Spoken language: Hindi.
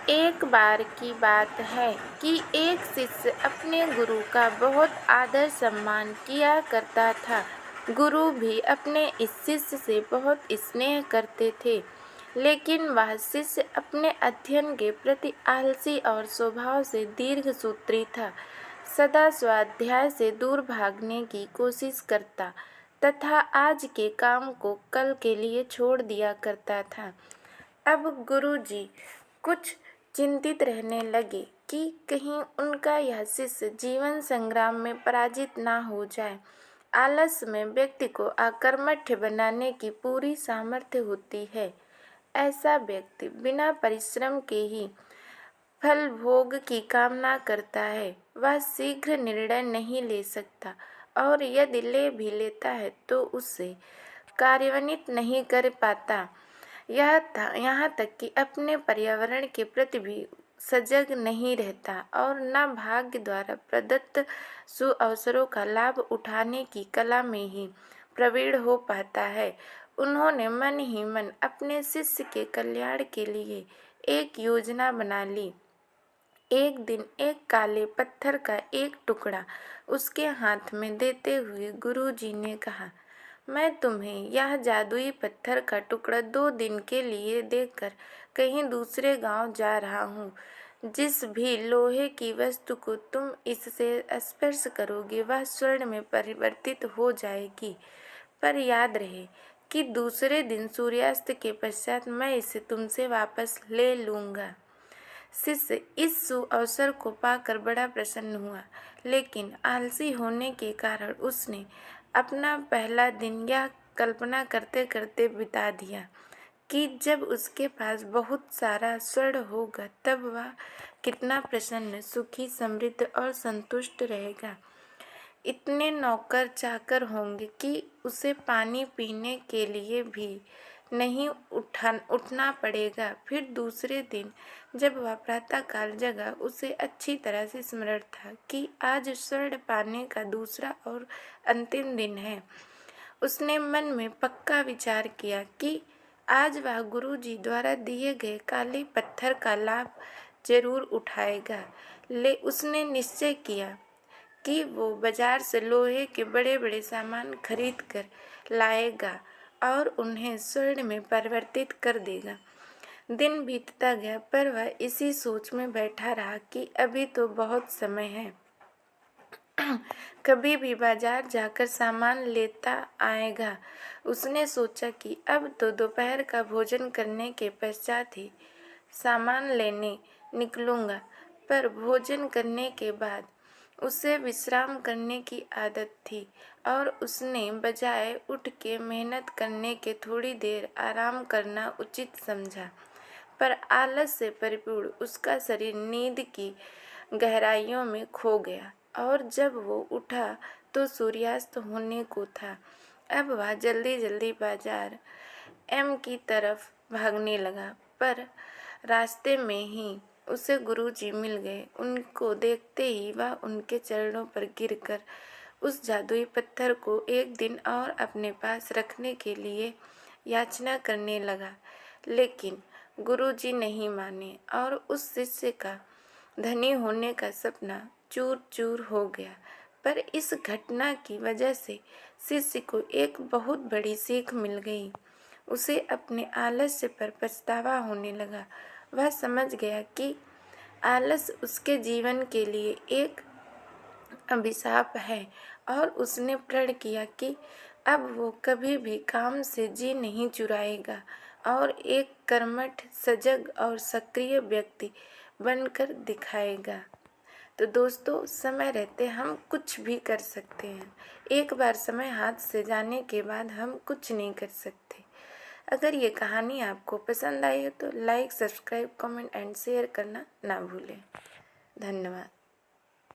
एक बार की बात है कि एक शिष्य अपने गुरु का बहुत आदर सम्मान किया करता था। गुरु भी अपने इस शिष्य से बहुत स्नेह करते थे, लेकिन वह शिष्य अपने अध्ययन के प्रति आलसी और स्वभाव से दीर्घसूत्री था। सदा स्वाध्याय से दूर भागने की कोशिश करता तथा आज के काम को कल के लिए छोड़ दिया करता था। अब गुरुजी कुछ चिंतित रहने लगे कि कहीं उनका यह शिष्य जीवन संग्राम में पराजित ना हो जाए। आलस में व्यक्ति को अकर्मठ बनाने की पूरी सामर्थ्य होती है। ऐसा व्यक्ति बिना परिश्रम के ही फल भोग की कामना करता है। वह शीघ्र निर्णय नहीं ले सकता और यदि ले भी लेता है तो उसे कार्यान्वित नहीं कर पाता। यहाँ तक कि अपने पर्यावरण के प्रति भी सजग नहीं रहता और न भाग्य द्वारा प्रदत्त सुअवसरों का लाभ उठाने की कला में ही प्रवीण हो पाता है। उन्होंने मन ही मन अपने शिष्य के कल्याण के लिए एक योजना बना ली। एक दिन एक काले पत्थर का एक टुकड़ा उसके हाथ में देते हुए गुरुजी ने कहा, मैं तुम्हें यह जादुई पत्थर का टुकड़ा 2 दिन के लिए देकर कहीं दूसरे गांव जा रहा हूँ। जिस भी लोहे की वस्तु को तुम इससे स्पर्श करोगे वह स्वर्ण में परिवर्तित हो जाएगी। पर याद रहे कि दूसरे दिन सूर्यास्त के पश्चात मैं इसे तुमसे वापस ले लूँगा। शिष्य इस सुअवसर को पाकर बड़ा प्रसन्न हुआ, लेकिन आलसी होने के कारण उसने अपना पहला दिन यह कल्पना करते करते बिता दिया कि जब उसके पास बहुत सारा स्वर्ण होगा तब वह कितना प्रसन्न, सुखी, समृद्ध और संतुष्ट रहेगा। इतने नौकर चाकर होंगे कि उसे पानी पीने के लिए भी नहीं उठना पड़ेगा। फिर दूसरे दिन जब वह प्रातःकाल जगा, उसे अच्छी तरह से स्मरण था कि आज स्वर्ण पाने का दूसरा और अंतिम दिन है। उसने मन में पक्का विचार किया कि आज वह गुरुजी द्वारा दिए गए काले पत्थर का लाभ जरूर उठाएगा। उसने निश्चय किया कि वो बाजार से लोहे के बड़े बड़े सामान खरीद कर लाएगा और उन्हें स्वर्ण में परिवर्तित कर देगा। दिन बीतता गया पर वह इसी सोच में बैठा रहा कि अभी तो बहुत समय है, कभी भी बाजार जाकर सामान लेता आएगा। उसने सोचा कि अब तो दोपहर का भोजन करने के पश्चात ही सामान लेने निकलूँगा। पर भोजन करने के बाद उसे विश्राम करने की आदत थी और उसने बजाय उठ के मेहनत करने के थोड़ी देर आराम करना उचित समझा। पर आलस से परिपूर्ण उसका शरीर नींद की गहराइयों में खो गया और जब वो उठा तो सूर्यास्त होने को था। अब वह जल्दी जल्दी बाजार एम की तरफ भागने लगा, पर रास्ते में ही उसे गुरुजी मिल गए। उनको देखते ही वह उनके चरणों पर गिरकर उस जादुई पत्थर को एक दिन और अपने पास रखने के लिए याचना करने लगा, लेकिन गुरुजी नहीं माने और उस शिष्य का धनी होने का सपना चूर चूर हो गया। पर इस घटना की वजह से शिष्य को एक बहुत बड़ी सीख मिल गई। उसे अपने आलस्य पर पछतावा होने लगा। वह समझ गया कि आलस उसके जीवन के लिए एक अभिशाप है और उसने प्रण किया कि अब वो कभी भी काम से जी नहीं चुराएगा और एक कर्मठ, सजग और सक्रिय व्यक्ति बनकर दिखाएगा। तो दोस्तों, समय रहते हम कुछ भी कर सकते हैं। एक बार समय हाथ से जाने के बाद हम कुछ नहीं कर सकते। अगर ये कहानी आपको पसंद आई हो तो like, subscribe, comment and share करना ना भूलें। धन्यवाद।